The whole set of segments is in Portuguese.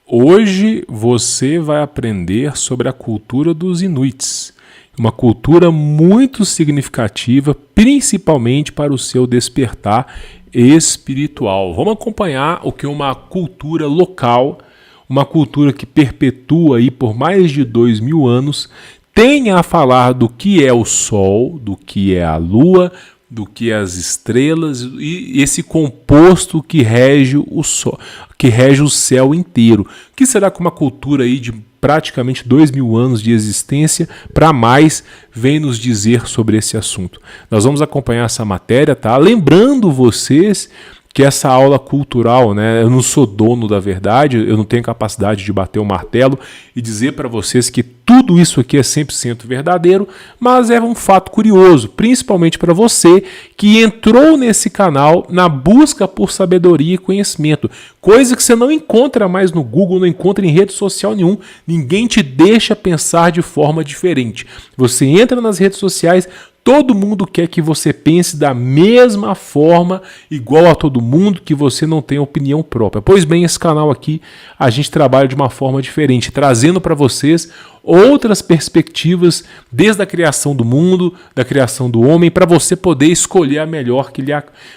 Hoje você vai aprender sobre a cultura dos Inuits, uma cultura muito significativa, principalmente para o seu despertar espiritual. Vamos acompanhar o que uma cultura local, uma cultura que perpetua aí por mais de 2000 anos, tem a falar do que é o Sol, do que é a Lua, do que é as estrelas e esse composto que rege o sol, que rege o céu inteiro. O que será que uma cultura aí de praticamente 2000 anos de existência para mais vem nos dizer sobre esse assunto? Nós vamos acompanhar essa matéria, tá? Lembrando vocês que essa aula cultural, né, eu não sou dono da verdade, eu não tenho capacidade de bater o martelo e dizer para vocês que tudo isso aqui é 100% verdadeiro, mas é um fato curioso, principalmente para você que entrou nesse canal na busca por sabedoria e conhecimento, coisa que você não encontra mais no Google, não encontra em rede social nenhum, ninguém te deixa pensar de forma diferente. Você entra nas redes sociais, todo mundo quer que você pense da mesma forma, igual a todo mundo, que você não tem opinião própria. Pois bem, esse canal aqui a gente trabalha de uma forma diferente, trazendo para vocês outras perspectivas desde a criação do mundo, da criação do homem, para você poder escolher a melhor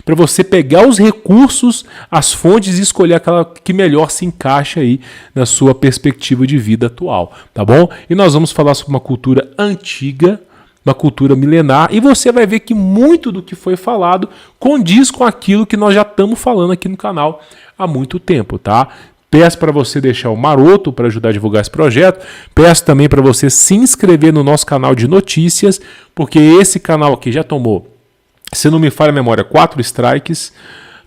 para você pegar os recursos, as fontes e escolher aquela que melhor se encaixa aí na sua perspectiva de vida atual, tá bom? E nós vamos falar sobre uma cultura antiga, uma cultura milenar, e você vai ver que muito do que foi falado condiz com aquilo que nós já estamos falando aqui no canal há muito tempo, tá? Peço para você deixar o maroto para ajudar a divulgar esse projeto. Peço também para você se inscrever no nosso canal de notícias, porque esse canal aqui já tomou, se não me falha a memória, 4 strikes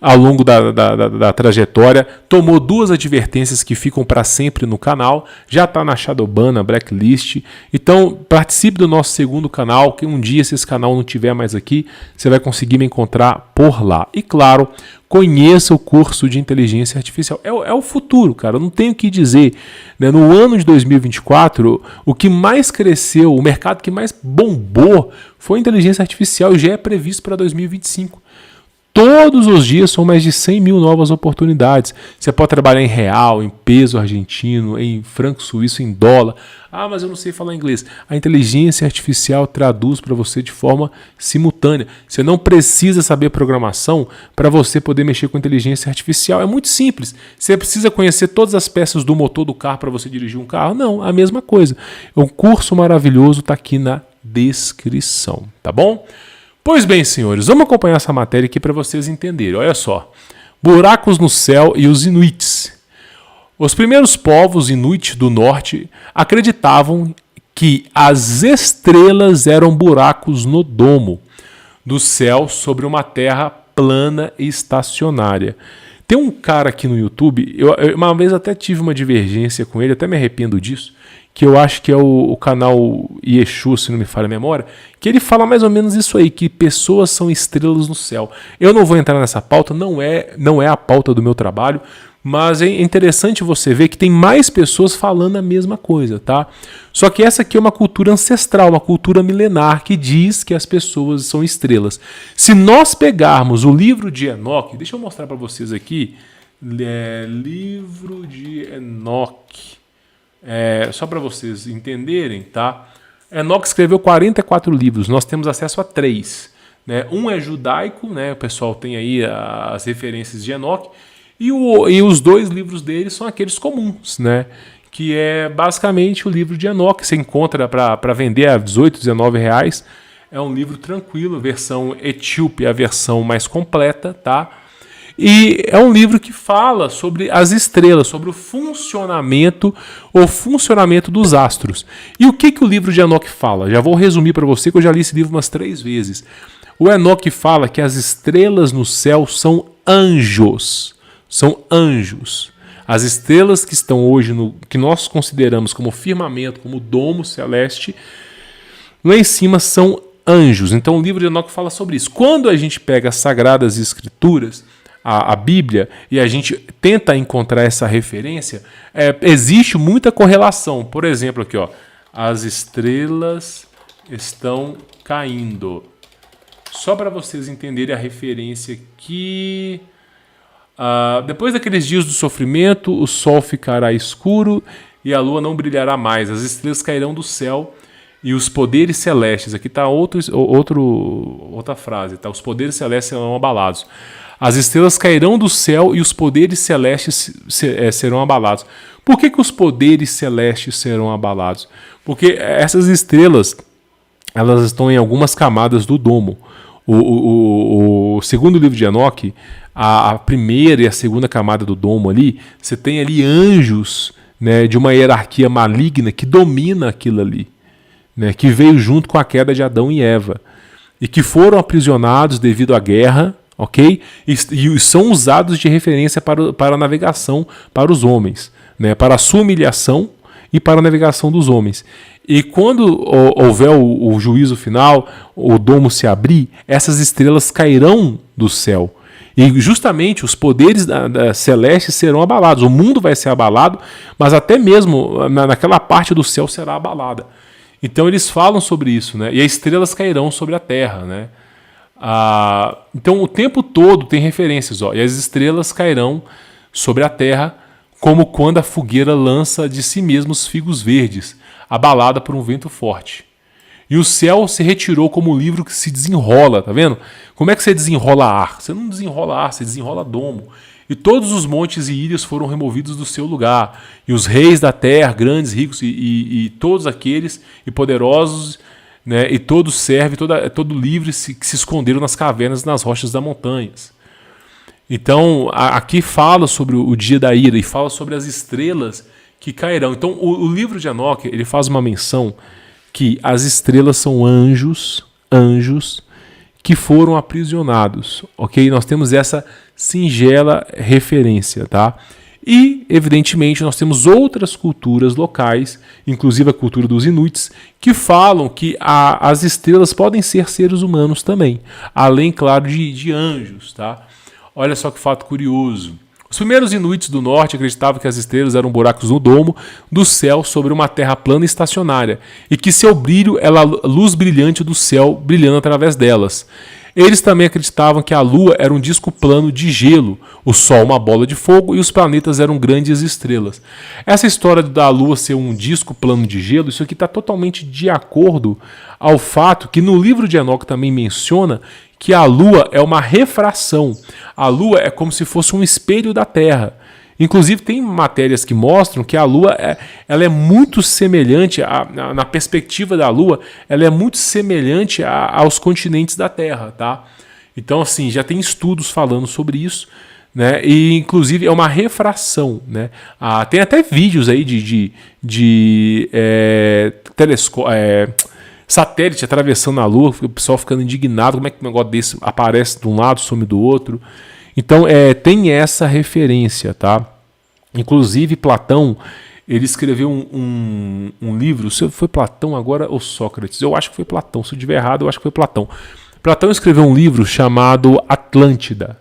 ao longo da trajetória, tomou 2 advertências que ficam para sempre no canal, já está na Shadowban, na Blacklist. Então participe do nosso segundo canal, que um dia, se esse canal não estiver mais aqui, você vai conseguir me encontrar por lá. E claro, conheça o curso de inteligência artificial. É o futuro, cara, eu não tenho o que dizer, né? No ano de 2024, o que mais cresceu, o mercado que mais bombou foi a inteligência artificial e já é previsto para 2025. Todos os dias são mais de 100 mil novas oportunidades. Você pode trabalhar em real, em peso argentino, em franco suíço, em dólar. Ah, mas eu não sei falar inglês. A inteligência artificial traduz para você de forma simultânea. Você não precisa saber programação para você poder mexer com inteligência artificial. É muito simples. Você precisa conhecer todas as peças do motor do carro para você dirigir um carro? Não, a mesma coisa. Um curso maravilhoso está aqui na descrição, tá bom? Pois bem, senhores, vamos acompanhar essa matéria aqui para vocês entenderem. Olha só, buracos no céu e os Inuits. Os primeiros povos Inuit do norte acreditavam que as estrelas eram buracos no domo do céu sobre uma terra plana e estacionária. Tem um cara aqui no YouTube, eu uma vez até tive uma divergência com ele, até me arrependo disso, que eu acho que é o canal Yeshu, se não me falha a memória, que ele fala mais ou menos isso aí, que pessoas são estrelas no céu. Eu não vou entrar nessa pauta, não é a pauta do meu trabalho, mas é interessante você ver que tem mais pessoas falando a mesma coisa, tá? Só que essa aqui é uma cultura ancestral, uma cultura milenar que diz que as pessoas são estrelas. Se nós pegarmos o livro de Enoque, deixa eu mostrar para vocês aqui, livro de Enoque, só para vocês entenderem, tá? Enoque escreveu 44 livros, nós temos acesso a 3. Né? Um é judaico, né? O pessoal tem aí as referências de Enoque, e os 2 livros dele são aqueles comuns, né? Que é basicamente o livro de Enoque, você encontra para vender a 18, 19 reais. É um livro tranquilo, a versão etíope é a versão mais completa, tá? E é um livro que fala sobre as estrelas, sobre o funcionamento dos astros. E o que o livro de Enoque fala? Já vou resumir para você, que eu já li esse livro umas 3 vezes. O Enoque fala que as estrelas no céu são anjos. São anjos. As estrelas que estão hoje que nós consideramos como firmamento, como domo celeste, lá em cima são anjos. Então o livro de Enoque fala sobre isso. Quando a gente pega as Sagradas Escrituras, a Bíblia, e a gente tenta encontrar essa referência, existe muita correlação. Por exemplo, aqui, ó, as estrelas estão caindo. Só para vocês entenderem a referência aqui. Depois daqueles dias do sofrimento, o sol ficará escuro e a lua não brilhará mais. As estrelas cairão do céu e os poderes celestes. Aqui está outra frase. Tá? Os poderes celestes serão abalados. As estrelas cairão do céu e os poderes celestes serão abalados. Por que os poderes celestes serão abalados? Porque essas estrelas, elas estão em algumas camadas do domo. O segundo livro de Enoque, a primeira e a segunda camada do domo ali, você tem ali anjos, né, de uma hierarquia maligna que domina aquilo ali, né, que veio junto com a queda de Adão e Eva e que foram aprisionados devido à guerra, ok? E são usados de referência para a navegação para os homens, né, para a sua humilhação e para a navegação dos homens. E quando houver o juízo final, o domo se abrir, essas estrelas cairão do céu. E justamente os poderes celestes serão abalados. O mundo vai ser abalado, mas até mesmo naquela parte do céu será abalada. Então eles falam sobre isso, né? E as estrelas cairão sobre a terra, né? Então o tempo todo tem referências, ó, e as estrelas cairão sobre a terra, como quando a fogueira lança de si mesma os figos verdes, abalada por um vento forte. E o céu se retirou como um livro que se desenrola, tá vendo? Como é que você desenrola ar? Você não desenrola ar, você desenrola domo. E todos os montes e ilhas foram removidos do seu lugar. E os reis da terra, grandes, ricos e todos aqueles e poderosos, né, e todos servem, todo livre que se esconderam nas cavernas e nas rochas das montanhas. Então, aqui fala sobre o dia da ira e fala sobre as estrelas que cairão. Então, o livro de Enoque, ele faz uma menção que as estrelas são anjos que foram aprisionados, ok? Nós temos essa singela referência, tá? E, evidentemente, nós temos outras culturas locais, inclusive a cultura dos Inuits, que falam que as estrelas podem ser seres humanos também, além, claro, de anjos, tá? Olha só que fato curioso. Os primeiros Inuits do norte acreditavam que as estrelas eram buracos no domo do céu sobre uma terra plana e estacionária, e que seu brilho era a luz brilhante do céu brilhando através delas. Eles também acreditavam que a Lua era um disco plano de gelo, o Sol uma bola de fogo e os planetas eram grandes estrelas. Essa história da Lua ser um disco plano de gelo, isso aqui está totalmente de acordo ao fato que no livro de Enoque também menciona que a Lua é uma refração. A Lua é como se fosse um espelho da Terra. Inclusive tem matérias que mostram que a Lua ela é muito semelhante, na perspectiva da Lua, ela é muito semelhante aos continentes da Terra, tá? Então, assim, já tem estudos falando sobre isso, né? E inclusive é uma refração, né? Tem até vídeos aí de satélite atravessando a Lua, o pessoal ficando indignado, como é que um negócio desse aparece de um lado, some do outro. Então, tem essa referência, tá? Inclusive, Platão, ele escreveu um livro, se foi Platão agora ou Sócrates, eu acho que foi Platão, se eu estiver errado, eu acho que foi Platão. Platão escreveu um livro chamado Atlântida.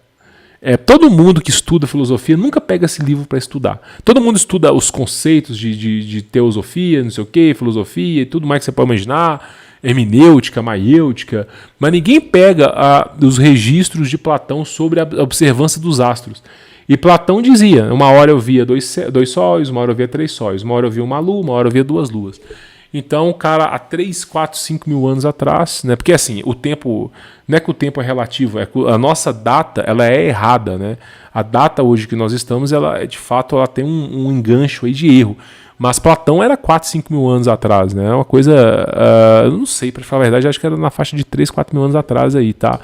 Todo mundo que estuda filosofia nunca pega esse livro para estudar. Todo mundo estuda os conceitos de teosofia, não sei o que, filosofia e tudo mais que você pode imaginar, hermenêutica, maiêutica, mas ninguém pega os registros de Platão sobre a observância dos astros. E Platão dizia, uma hora eu via dois sóis, uma hora eu via 3 sóis, uma hora eu via uma lua, uma hora eu via 2 luas. Então, cara, há 3, 4, 5 mil anos atrás, né? Porque assim, o tempo, não é que o tempo é relativo, a nossa data, ela é errada, né? A data hoje que nós estamos, ela de fato, ela tem um engancho aí de erro. Mas Platão era 4, 5 mil anos atrás, né? Uma coisa, eu não sei, para falar a verdade, acho que era na faixa de 3, 4 mil anos atrás aí, tá?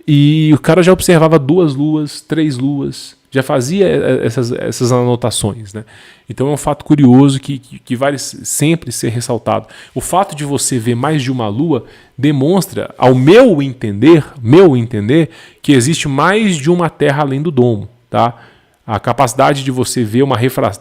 E o cara já observava 2 luas, 3 luas, já fazia essas anotações, né? Então é um fato curioso que vale sempre ser ressaltado. O fato de você ver mais de uma lua demonstra, ao meu entender, que existe mais de uma terra além do domo, tá? A capacidade de você ver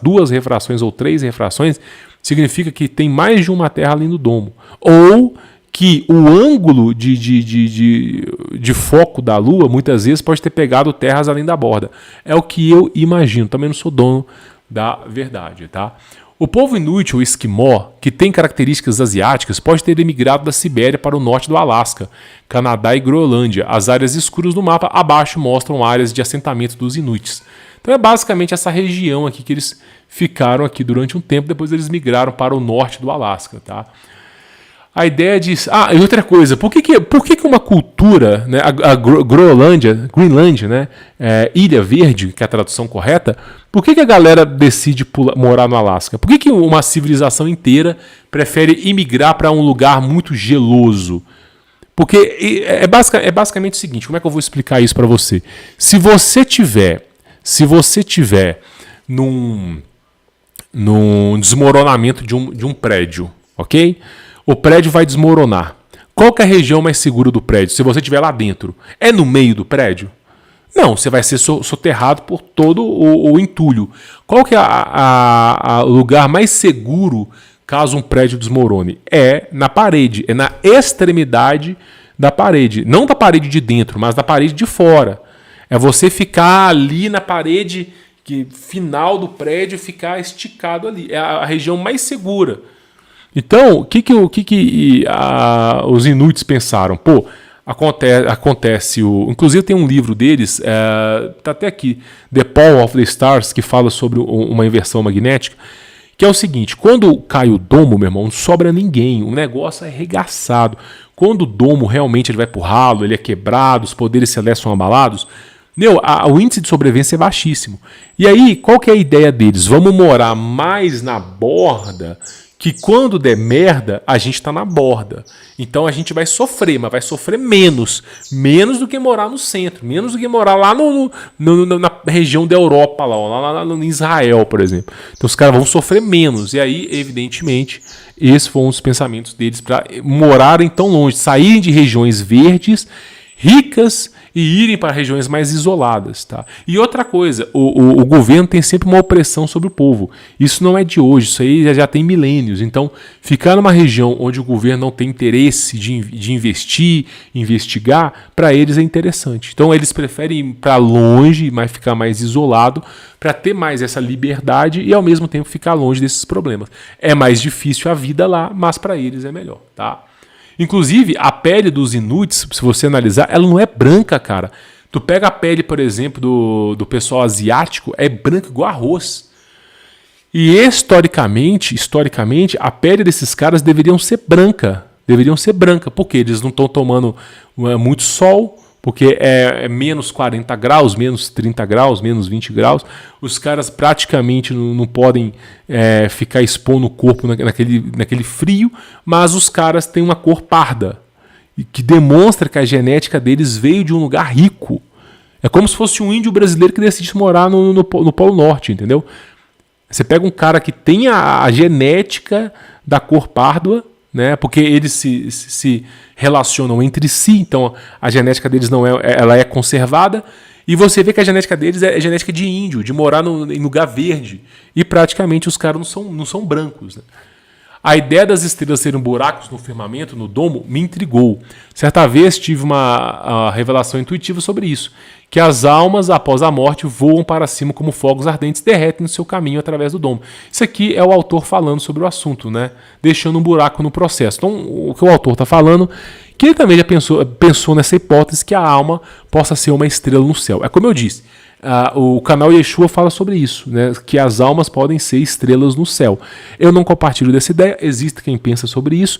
2 refrações ou 3 refrações significa que tem mais de uma terra além do domo. Ou que o ângulo de foco da Lua muitas vezes pode ter pegado terras além da borda. É o que eu imagino, também não sou dono da verdade, tá? O povo inuit ou esquimó, que tem características asiáticas, pode ter emigrado da Sibéria para o norte do Alasca, Canadá e Groenlândia. As áreas escuras do mapa abaixo mostram áreas de assentamento dos inuits. Então é basicamente essa região aqui que eles ficaram aqui durante um tempo, depois eles migraram para o norte do Alasca, tá? A ideia de... e outra coisa, por que uma cultura, né, a Groenlândia, né, Ilha Verde, que é a tradução correta, por que a galera decide morar no Alasca? Por que uma civilização inteira prefere imigrar para um lugar muito geloso? Porque é basicamente o seguinte, como é que eu vou explicar isso para você? Se você tiver num desmoronamento de um prédio, ok? O prédio vai desmoronar. Qual que é a região mais segura do prédio? Se você estiver lá dentro, é no meio do prédio? Não, você vai ser soterrado por todo o entulho. Qual que é o lugar mais seguro caso um prédio desmorone? É na parede, é na extremidade da parede. Não da parede de dentro, mas da parede de fora. É você ficar ali na parede final do prédio, ficar esticado ali. É a região mais segura. Então, o que os inuits pensaram? Pô, acontece inclusive tem um livro deles, tá até aqui, The Power of the Stars, que fala sobre uma inversão magnética, que é o seguinte, quando cai o domo, meu irmão, não sobra ninguém, o negócio é arregaçado. Quando o domo realmente ele vai pro ralo, ele é quebrado, os poderes celestes são abalados, o índice de sobrevivência é baixíssimo. E aí, qual que é a ideia deles? Vamos morar mais na borda, que quando der merda, a gente está na borda. Então a gente vai sofrer, mas vai sofrer menos. Menos do que morar no centro. Menos do que morar lá na região da Europa, lá em Israel, por exemplo. Então os caras vão sofrer menos. E aí, evidentemente, esses foram os pensamentos deles para morarem tão longe. Saírem de regiões verdes, ricas, e irem para regiões mais isoladas. Tá? E outra coisa, o governo tem sempre uma opressão sobre o povo. Isso não é de hoje, isso aí já tem milênios. Então, ficar numa região onde o governo não tem interesse de investir, investigar, para eles é interessante. Então, eles preferem ir para longe, mas ficar mais isolado, para ter mais essa liberdade e, ao mesmo tempo, ficar longe desses problemas. É mais difícil a vida lá, mas para eles é melhor. Tá? Inclusive, a pele dos inuits, se você analisar, ela não é branca, cara. Tu pega a pele, por exemplo, do pessoal asiático, é branca igual arroz. E historicamente, a pele desses caras deveriam ser branca. Porque eles não estão tomando muito sol, porque é menos 40 graus, menos 30 graus, menos 20 graus. Os caras praticamente não podem ficar expondo o corpo naquele frio, mas os caras têm uma cor parda, que demonstra que a genética deles veio de um lugar rico. É como se fosse um índio brasileiro que decidisse morar no Polo Norte, entendeu? Você pega um cara que tem a genética da cor parda, né, porque eles se relacionam entre si, então a genética deles ela é conservada, e você vê que a genética deles é genética de índio, de morar em lugar verde, e praticamente os caras não são brancos. Né? A ideia das estrelas serem buracos no firmamento, no domo, me intrigou. Certa vez tive uma revelação intuitiva sobre isso, que as almas, após a morte, voam para cima como fogos ardentes, derretem no seu caminho através do domo. Isso aqui é o autor falando sobre o assunto, né? Deixando um buraco no processo. Então, o que o autor está falando, que ele também já pensou nessa hipótese que a alma possa ser uma estrela no céu. É como eu disse, o canal Yeshua fala sobre isso, né, que as almas podem ser estrelas no céu. Eu não compartilho dessa ideia, existe quem pensa sobre isso.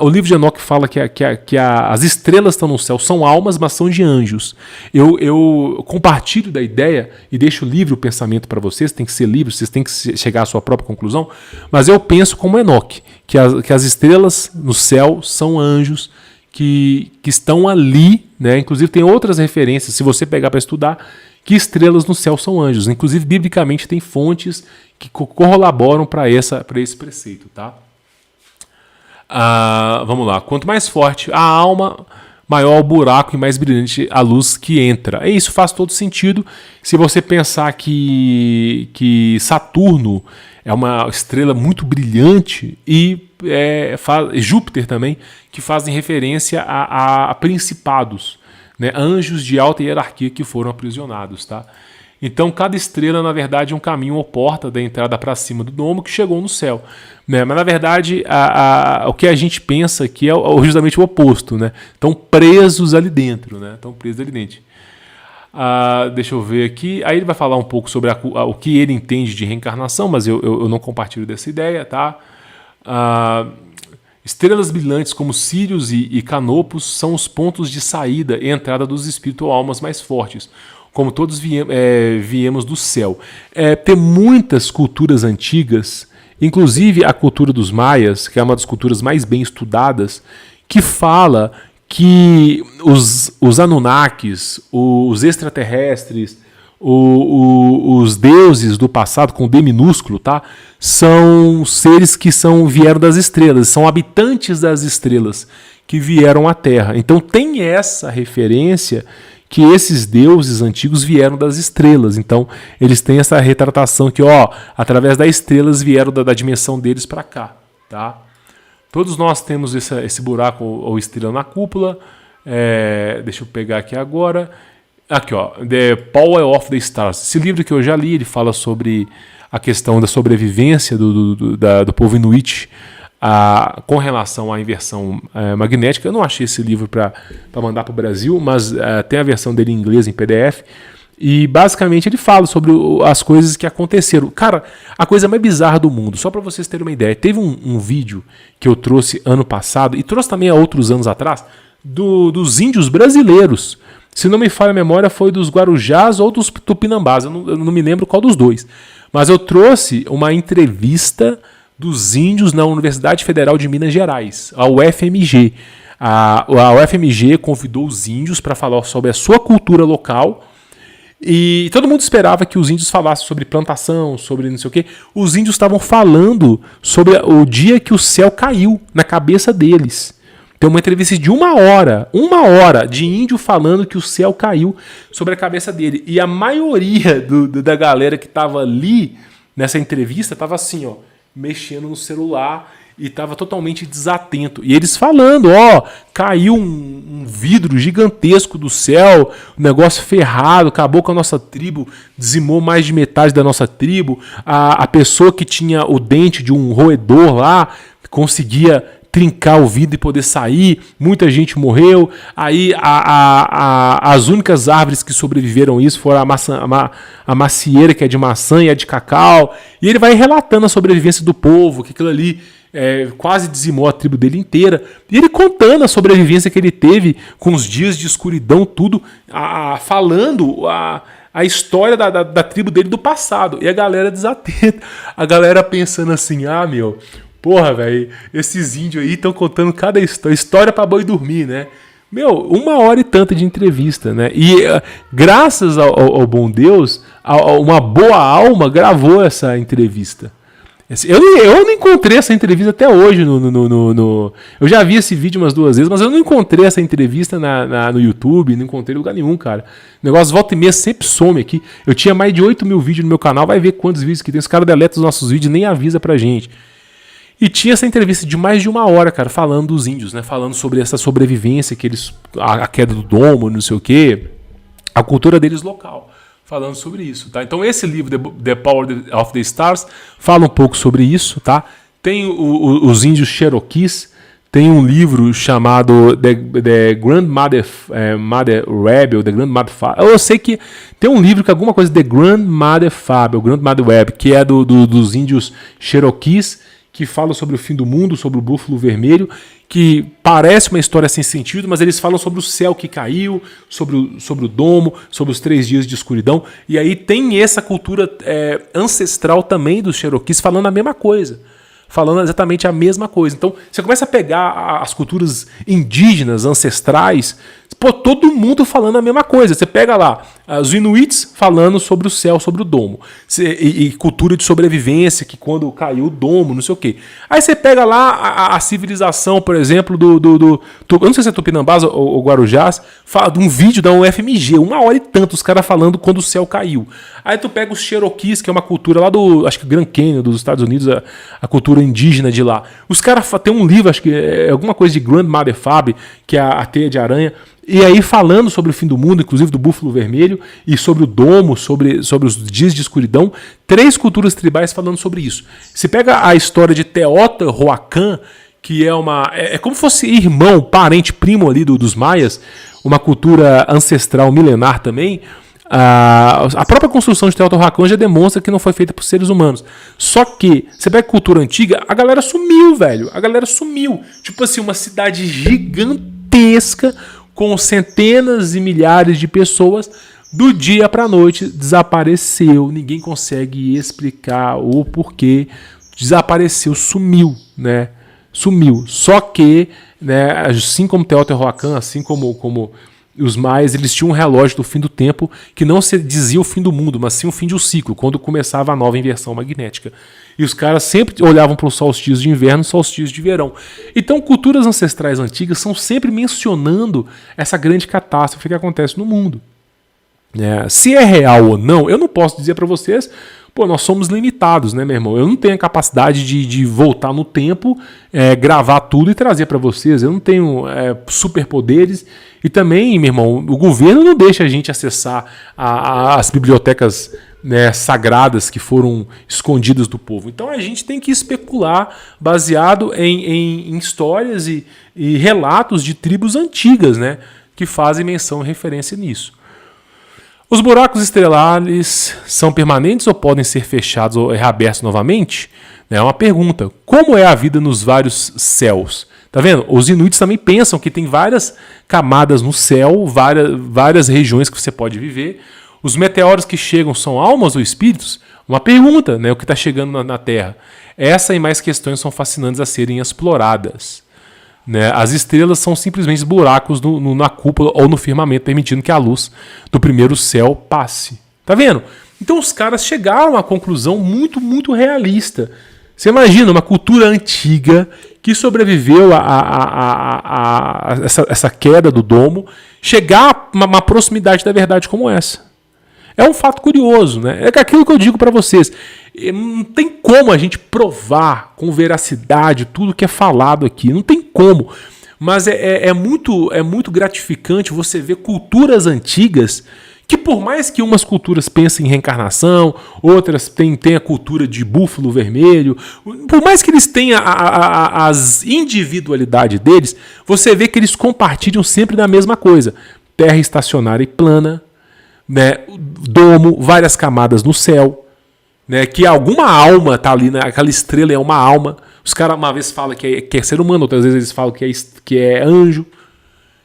O livro de Enoque fala que as estrelas estão no céu, são almas, mas são de anjos. Eu compartilho da ideia e deixo livre o pensamento para vocês, tem que ser livre, vocês têm que chegar à sua própria conclusão, mas eu penso como Enoque, que as estrelas no céu são anjos que estão ali, né? Inclusive tem outras referências, se você pegar para estudar, que estrelas no céu são anjos. Inclusive, biblicamente, tem fontes que corroboram para esse preceito. Tá? Vamos lá. Quanto mais forte a alma, maior o buraco e mais brilhante a luz que entra. E isso faz todo sentido se você pensar que Saturno é uma estrela muito brilhante e Júpiter também, que fazem referência a principados. Né, anjos de alta hierarquia que foram aprisionados. Tá? Então, cada estrela, na verdade, é um caminho ou porta da entrada para cima do domo que chegou no céu. Né? Mas, na verdade, o que a gente pensa aqui é justamente o oposto. Né? Estão presos ali dentro. Né? Estão presos ali dentro. Deixa eu ver aqui. Aí ele vai falar um pouco sobre o que ele entende de reencarnação, mas eu não compartilho dessa ideia. Tá? Estrelas brilhantes como Sírius e Canopus são os pontos de saída e entrada dos espíritos ou almas mais fortes, como todos viemos do céu. Tem muitas culturas antigas, inclusive a cultura dos maias, que é uma das culturas mais bem estudadas, que fala que os Anunnakis, os extraterrestres, os deuses do passado, com D minúsculo, tá? São seres que vieram das estrelas, são habitantes das estrelas que vieram à Terra. Então tem essa referência que esses deuses antigos vieram das estrelas. Então eles têm essa retratação que, através das estrelas vieram da dimensão deles para cá. Tá? Todos nós temos esse buraco ou estrela na cúpula. Deixa eu pegar aqui agora. Aqui, The Power of the Stars. Esse livro que eu já li, ele fala sobre a questão da sobrevivência do povo inuit com relação à inversão magnética. Eu não achei esse livro para mandar para o Brasil, mas tem a versão dele em inglês, em PDF. E basicamente ele fala sobre as coisas que aconteceram. Cara, a coisa mais bizarra do mundo, só para vocês terem uma ideia, teve um vídeo que eu trouxe ano passado, e trouxe também há outros anos atrás, dos índios brasileiros. Se não me falha a memória, foi dos Guarujás ou dos Tupinambás. Eu não me lembro qual dos dois. Mas eu trouxe uma entrevista dos índios na Universidade Federal de Minas Gerais, a UFMG. A UFMG convidou os índios para falar sobre a sua cultura local. E todo mundo esperava que os índios falassem sobre plantação, sobre não sei o quê. Os índios estavam falando sobre o dia que o céu caiu na cabeça deles. Tem uma entrevista de uma hora de índio falando que o céu caiu sobre a cabeça dele. E a maioria da galera que estava ali nessa entrevista estava assim, mexendo no celular e estava totalmente desatento. E eles falando, caiu um vidro gigantesco do céu, um negócio ferrado, acabou com a nossa tribo, dizimou mais de metade da nossa tribo. A pessoa que tinha o dente de um roedor lá conseguia trincar o vidro e poder sair, muita gente morreu. Aí as únicas árvores que sobreviveram a isso foram a macieira, que é de maçã, e a de cacau. E ele vai relatando a sobrevivência do povo, que aquilo ali quase dizimou a tribo dele inteira. E ele contando a sobrevivência que ele teve com os dias de escuridão, tudo, falando a história da tribo dele do passado. E a galera desatenta, a galera pensando assim, porra, velho, esses índios aí estão contando cada história para boi dormir, né? 1 hora e tanta de entrevista, né? E graças ao bom Deus, uma boa alma gravou essa entrevista. Eu não encontrei essa entrevista até hoje eu já vi esse vídeo umas 2 vezes, mas eu não encontrei essa entrevista no YouTube, não encontrei em lugar nenhum, cara. O negócio volta e meia sempre some aqui. Eu tinha mais de 8 mil vídeos no meu canal, vai ver quantos vídeos que tem. Os caras deletam os nossos vídeos e nem avisa pra gente. E tinha essa entrevista de mais de 1 hora, cara, falando dos índios, né? Falando sobre essa sobrevivência, a queda do domo, não sei o quê, a cultura deles local, falando sobre isso, tá? Então esse livro, The Power of the Stars, fala um pouco sobre isso, tá? Tem os índios Cherokees, tem um livro chamado The Grandmother Web, The Grandmother Fable. Eu sei que tem um livro que é alguma coisa The Grandmother Fable, Grandmother Web, que é dos índios Cherokees, que fala sobre o fim do mundo, sobre o búfalo vermelho, que parece uma história sem sentido, mas eles falam sobre o céu que caiu, sobre o domo, sobre os 3 dias de escuridão. E aí tem essa cultura ancestral também dos Cherokees falando a mesma coisa. Falando exatamente a mesma coisa. Então, você começa a pegar as culturas indígenas, ancestrais, todo mundo falando a mesma coisa. Você pega lá os Inuits falando sobre o céu, sobre o domo. E cultura de sobrevivência, que quando caiu o domo, não sei o quê. Aí você pega lá a civilização, por exemplo, eu não sei se é Tupinambás ou Guarujás, fala de um vídeo da UFMG, 1 hora e tanto, os caras falando quando o céu caiu. Aí tu pega os Cherokees, que é uma cultura lá acho que Grand Canyon, dos Estados Unidos, a cultura indígena de lá. Os caras têm um livro, acho que é alguma coisa de Grandmother Fable, que é a teia de aranha. E aí falando sobre o fim do mundo, inclusive do búfalo vermelho, e sobre o domo, sobre os dias de escuridão, 3 culturas tribais falando sobre isso. Se pega a história de Teotihuacan, que é como se fosse irmão, parente, primo ali dos maias, uma cultura ancestral milenar também. A própria construção de Teotihuacan já demonstra que não foi feita por seres humanos. Só que, você pega a cultura antiga, a galera sumiu, velho. A galera sumiu. Tipo assim, uma cidade gigantesca com centenas e milhares de pessoas, do dia para a noite desapareceu. Ninguém consegue explicar o porquê. Desapareceu, sumiu, né? Sumiu. Só que, né, assim como Teotihuacan, assim como os maias, eles tinham um relógio do fim do tempo que não se dizia o fim do mundo, mas sim o fim de um ciclo, quando começava a nova inversão magnética. E os caras sempre olhavam para os solstícios de inverno e solstícios de verão. Então, culturas ancestrais antigas são sempre mencionando essa grande catástrofe que acontece no mundo. Se é real ou não, eu não posso dizer para vocês. Pô, nós somos limitados, né, meu irmão? Eu não tenho a capacidade de voltar no tempo, gravar tudo e trazer para vocês. Eu não tenho superpoderes. E também, meu irmão, o governo não deixa a gente acessar as bibliotecas, né, sagradas que foram escondidas do povo. Então a gente tem que especular baseado em histórias e relatos de tribos antigas, né, que fazem menção e referência nisso. Os buracos estelares são permanentes ou podem ser fechados ou reabertos novamente? É uma pergunta. Como é a vida nos vários céus? Tá vendo? Os inuits também pensam que tem várias camadas no céu, várias regiões que você pode viver. Os meteoros que chegam são almas ou espíritos? Uma pergunta, né? O que está chegando na Terra. Essa e mais questões são fascinantes a serem exploradas. Né? As estrelas são simplesmente buracos na cúpula ou no firmamento, permitindo que a luz do primeiro céu passe. Tá vendo? Então os caras chegaram a uma conclusão muito, muito realista. Você imagina uma cultura antiga que sobreviveu a essa queda do domo, chegar a uma proximidade da verdade como essa. É um fato curioso, né? É aquilo que eu digo para vocês. Não tem como a gente provar com veracidade tudo que é falado aqui. Não tem como. Mas é muito gratificante você ver culturas antigas que, por mais que umas culturas pensem em reencarnação, outras têm a cultura de búfalo vermelho, por mais que eles tenham as individualidades deles, você vê que eles compartilham sempre da mesma coisa. Terra estacionária e plana, né, domo, várias camadas no céu, né, que alguma alma está ali, né, aquela estrela é uma alma. Os caras uma vez falam que é ser humano, outras vezes eles falam que é anjo.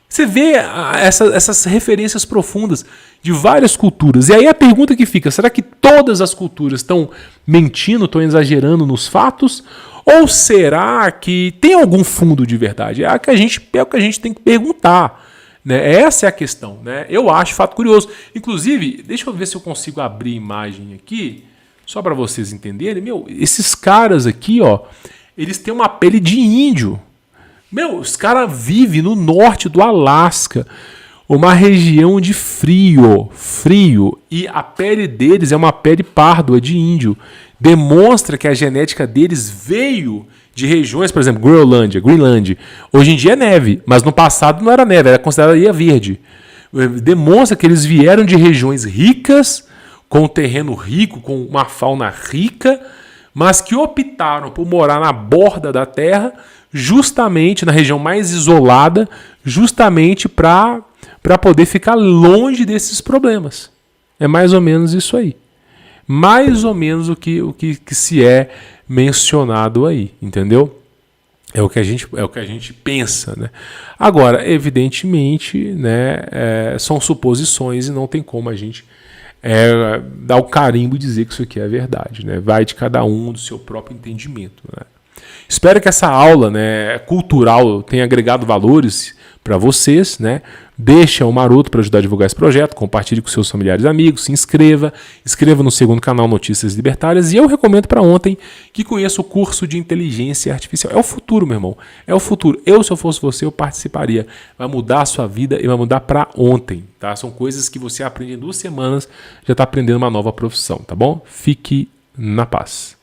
Você vê essas referências profundas de várias culturas. E aí a pergunta que fica, será que todas as culturas estão mentindo, estão exagerando nos fatos? Ou será que tem algum fundo de verdade? É o que a gente tem que perguntar. Né? Essa é a questão. Né? Eu acho fato curioso. Inclusive, deixa eu ver se eu consigo abrir imagem aqui, só para vocês entenderem. Esses caras aqui, ó, eles têm uma pele de índio. Os caras vivem no norte do Alasca, uma região de frio, e a pele deles é uma pele párdua de índio. Demonstra que a genética deles veio de regiões, por exemplo, Greenland. Hoje em dia é neve, mas no passado não era neve, era considerada ilha verde. Demonstra que eles vieram de regiões ricas, com um terreno rico, com uma fauna rica, mas que optaram por morar na borda da terra, justamente na região mais isolada, justamente para poder ficar longe desses problemas. É mais ou menos isso aí. Mais ou menos o que se é mencionado aí, entendeu? É o que a gente pensa, né? Agora, evidentemente, né, são suposições e não tem como a gente dar o carimbo e dizer que isso aqui é verdade, né? Vai de cada um do seu próprio entendimento, né? Espero que essa aula, né, cultural tenha agregado valores para vocês, né? Deixa o maroto para ajudar a divulgar esse projeto, compartilhe com seus familiares e amigos, se inscreva no segundo canal Notícias Libertárias, e eu recomendo para ontem que conheça o curso de Inteligência Artificial. É o futuro, meu irmão, é o futuro. Se eu fosse você, eu participaria. Vai mudar a sua vida e vai mudar para ontem, tá? São coisas que você aprende em 2 semanas, já está aprendendo uma nova profissão, tá bom? Fique na paz.